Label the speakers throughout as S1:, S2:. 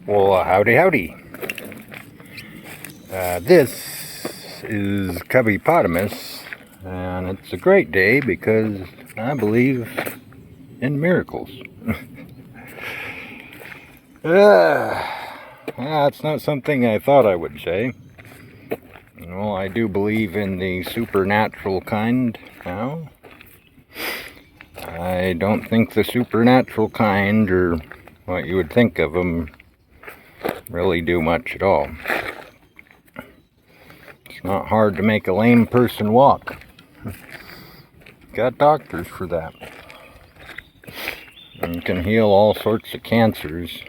S1: Well, howdy, howdy. This is Cubbypotamus, and it's a great day because I believe in miracles. That's not something I thought I would say. Well, I do believe in the supernatural kind now. I don't think the supernatural kind, or what you would think of them, really do much at all. It's not hard to make a lame person walk. Got doctors for that. And can heal all sorts of cancers.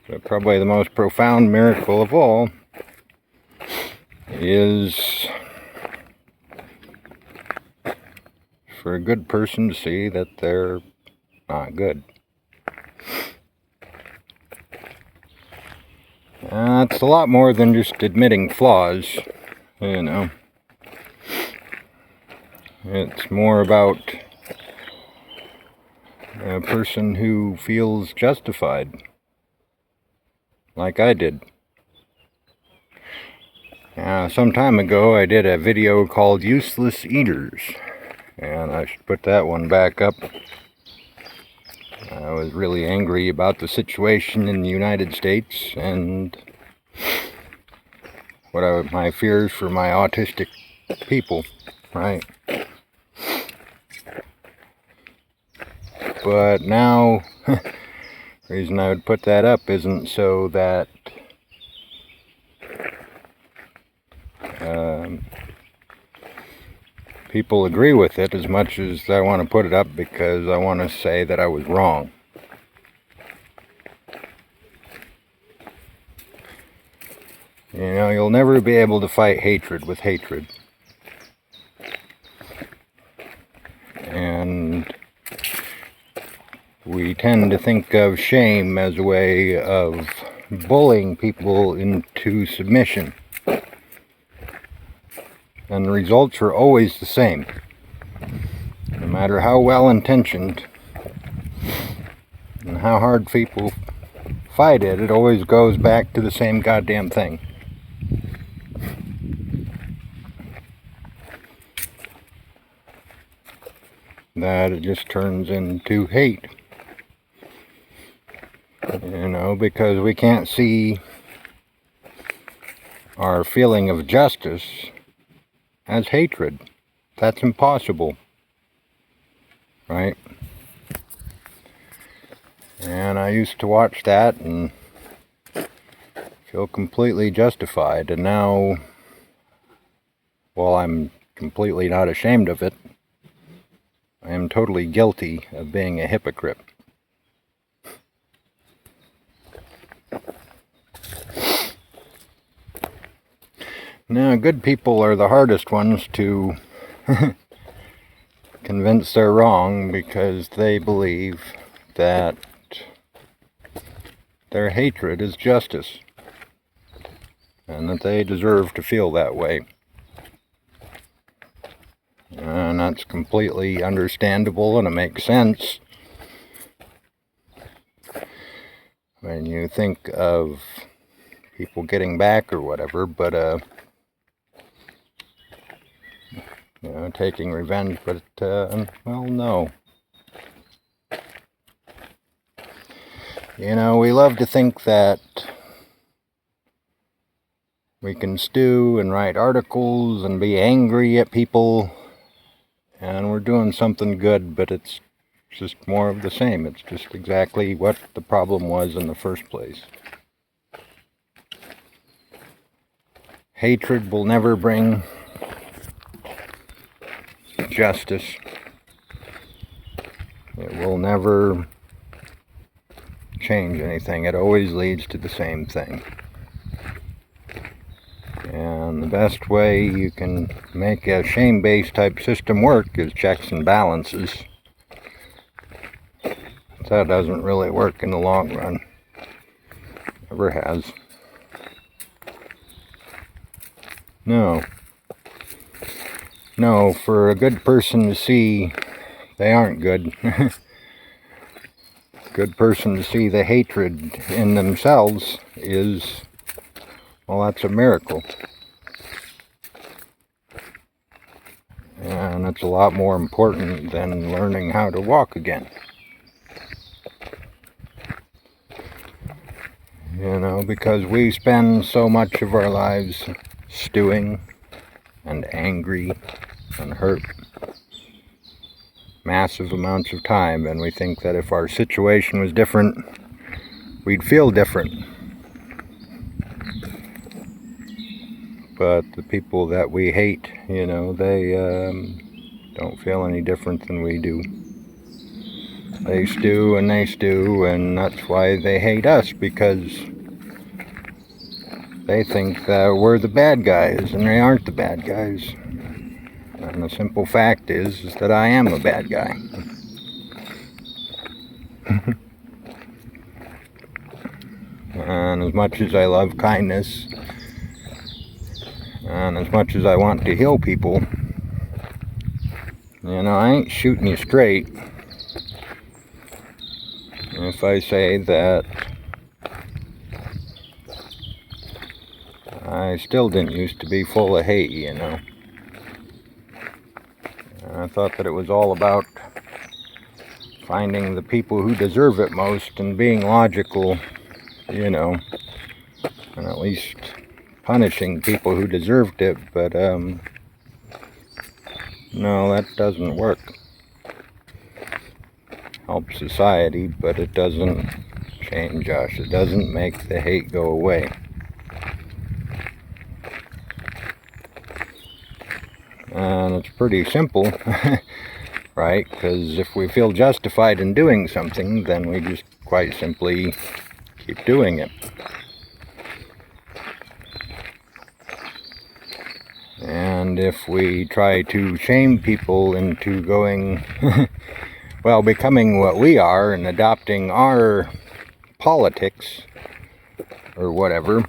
S1: But probably the most profound miracle of all is for a good person to see that they're not good. It's a lot more than just admitting flaws, you know. It's more about a person who feels justified, like I did. Some time ago I did a video called Useless Eaters, and I should put that one back up. I was really angry about the situation in the United States and what are my fears for my autistic people, right? But now, the reason I would put that up isn't so that people agree with it, as much as I want to put it up because I want to say that I was wrong. You know, you'll never be able to fight hatred with hatred. And we tend to think of shame as a way of bullying people into submission. And the results are always the same. No matter how well intentioned and how hard people fight it, it always goes back to the same goddamn thing. That it just turns into hate. You know, because we can't see our feeling of justice as hatred. That's impossible, right? And I used to watch that and feel completely justified, and now, while I'm completely not ashamed of it, I am totally guilty of being a hypocrite. Now, good people are the hardest ones to convince they're wrong because they believe that their hatred is justice and that they deserve to feel that way. And that's completely understandable, and it makes sense when you think of people getting back or whatever, but you know, taking revenge, but well, no. You know, we love to think that we can stew and write articles and be angry at people, and we're doing something good, but it's just more of the same. It's just exactly what the problem was in the first place. Hatred will never bring justice. It will never change anything. It always leads to the same thing. And the best way you can make a shame-based type system work is checks and balances. That doesn't really work in the long run. Never has. No, for a good person to see they aren't good, good person to see the hatred in themselves is, well, that's a miracle. And it's a lot more important than learning how to walk again. You know, because we spend so much of our lives stewing and angry and hurt. Massive amounts of time, and we think that if our situation was different, we'd feel different. But the people that we hate, you know, they don't feel any different than we do. They stew and they stew, and that's why they hate us, because they think that we're the bad guys, and they aren't the bad guys. And the simple fact is that I am a bad guy. And as much as I love kindness, and as much as I want to heal people, you know, I ain't shooting you straight if I say that I still didn't used to be full of hate, you know. And I thought that it was all about finding the people who deserve it most and being logical, you know, and at least punishing people who deserved it, but no, that doesn't work. Helps society, but it doesn't change us. It doesn't make the hate go away. And it's pretty simple, right? Because if we feel justified in doing something, then we just quite simply keep doing it. And if we try to shame people into going, well, becoming what we are and adopting our politics or whatever,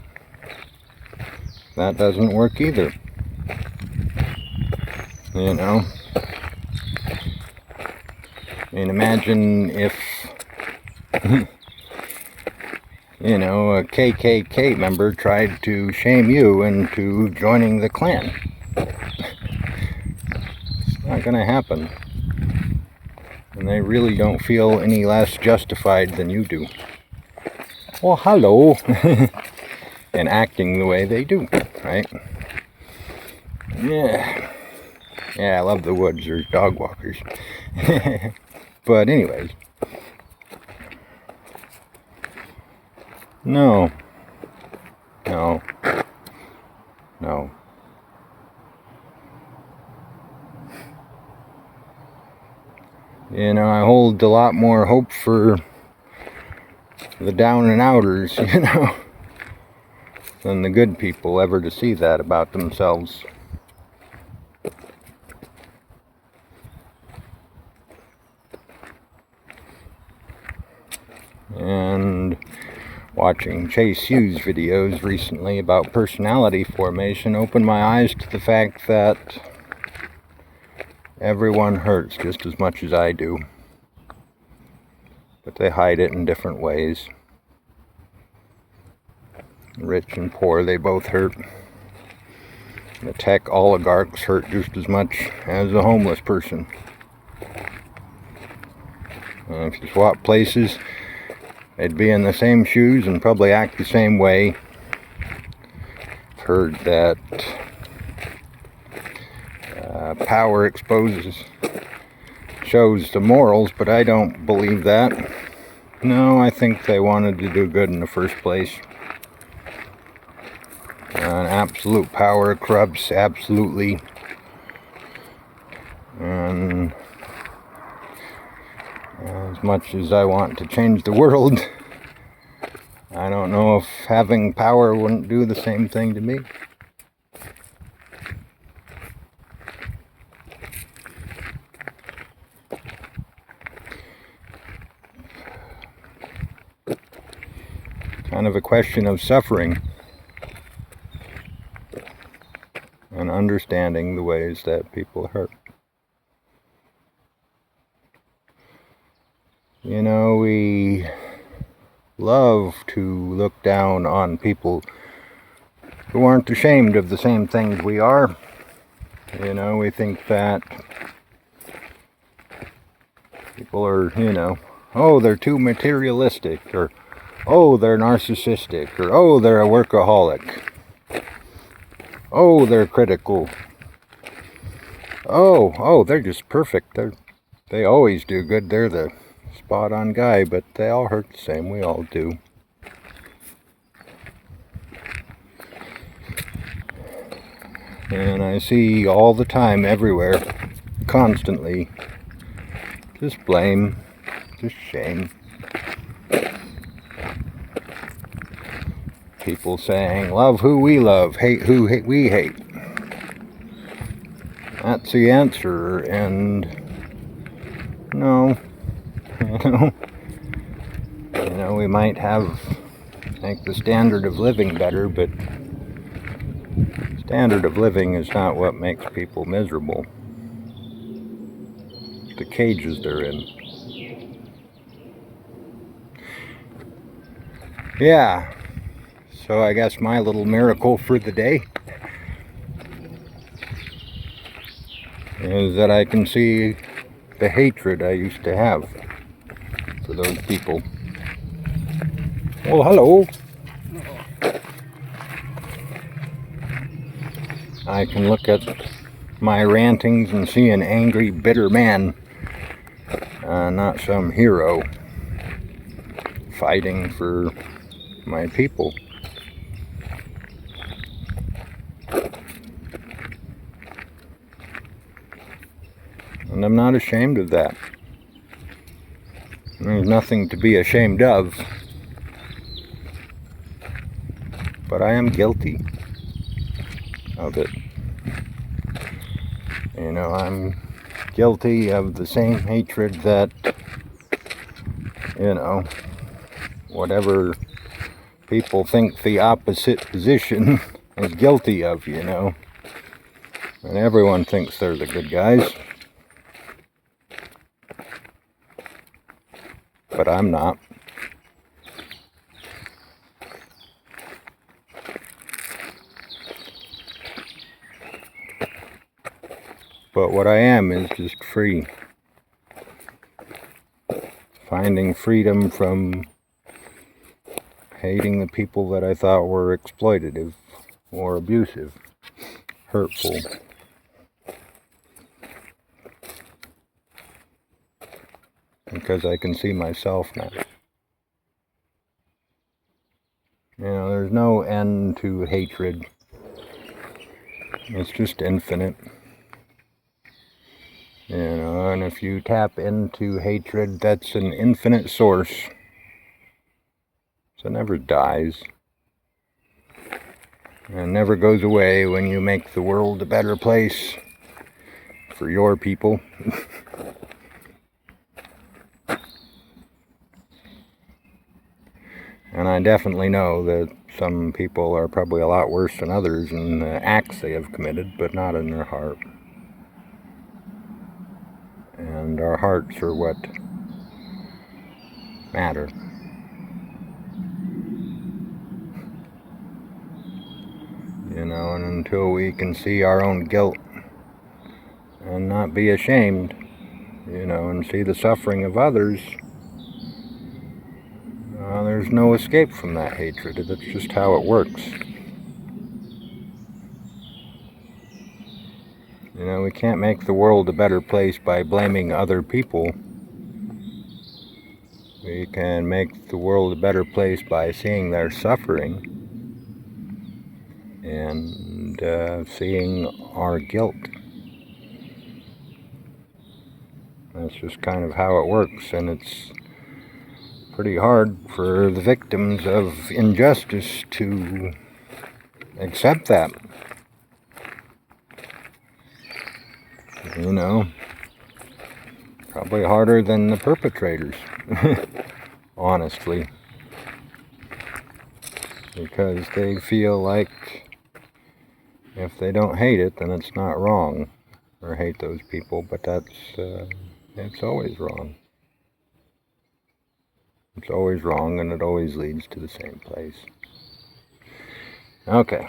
S1: that doesn't work either. You know? I mean, imagine if, you know, a KKK member tried to shame you into joining the Klan. It's not going to happen. And they really don't feel any less justified than you do. Well, hello. And acting the way they do, right? Yeah. Yeah, I love the woods. There's dog walkers. But anyways. No. No. No. You know, I hold a lot more hope for the down and outers, you know, than the good people ever to see that about themselves. And watching Chase Hughes videos recently about personality formation opened my eyes to the fact that everyone hurts just as much as I do, but they hide it in different ways. Rich and poor, they both hurt. The tech oligarchs hurt just as much as a homeless person. And if you swap places, they'd be in the same shoes and probably act the same way. I've heard that power shows the morals, but I don't believe that. No, I think they wanted to do good in the first place. Absolute power corrupts absolutely. And as much as I want to change the world, I don't know if having power wouldn't do the same thing to me. Kind of a question of suffering and understanding the ways that people hurt. You know, we love to look down on people who aren't ashamed of the same things we are. You know, we think that people are, oh, they're too materialistic, or oh, they're narcissistic, or oh, they're a workaholic. Oh, they're critical. Oh, they're just perfect. They always do good. They're the spot on guy, but they all hurt the same. We all do. And I see all the time, everywhere, constantly, just blame, just shame. People saying, love who we love, hate who we hate. That's the answer, and no, we might make the standard of living better, but standard of living is not what makes people miserable. It's the cages they're in. Yeah, so I guess my little miracle for the day is that I can see the hatred I used to have for those people. Oh, hello. I can look at my rantings and see an angry, bitter man, not some hero fighting for my people. And I'm not ashamed of that. There's nothing to be ashamed of. But I am guilty of it. I'm guilty of the same hatred that, whatever people think the opposite position is guilty of, And everyone thinks they're the good guys. But I'm not. But what I am is just free. Finding freedom from hating the people that I thought were exploitative or abusive, hurtful. Because I can see myself now. There's no end to hatred. It's just infinite. And if you tap into hatred, that's an infinite source. So it never dies. And never goes away when you make the world a better place for your people. And I definitely know that some people are probably a lot worse than others in the acts they have committed, but not in their heart. And our hearts are what matter. And until we can see our own guilt and not be ashamed, and see the suffering of others, there's no escape from that hatred. That's just how it works. We can't make the world a better place by blaming other people. We can make the world a better place by seeing their suffering and seeing our guilt. That's just kind of how it works, and it's pretty hard for the victims of injustice to accept that. Probably harder than the perpetrators, honestly. Because they feel like if they don't hate it, then it's not wrong, or hate those people, but it's always wrong. It's always wrong, and it always leads to the same place. Okay.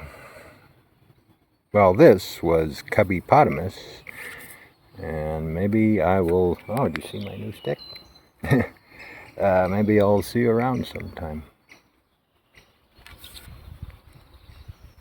S1: Well, this was Cubbypotamus, and maybe I will... Oh, did you see my new stick? Maybe I'll see you around sometime.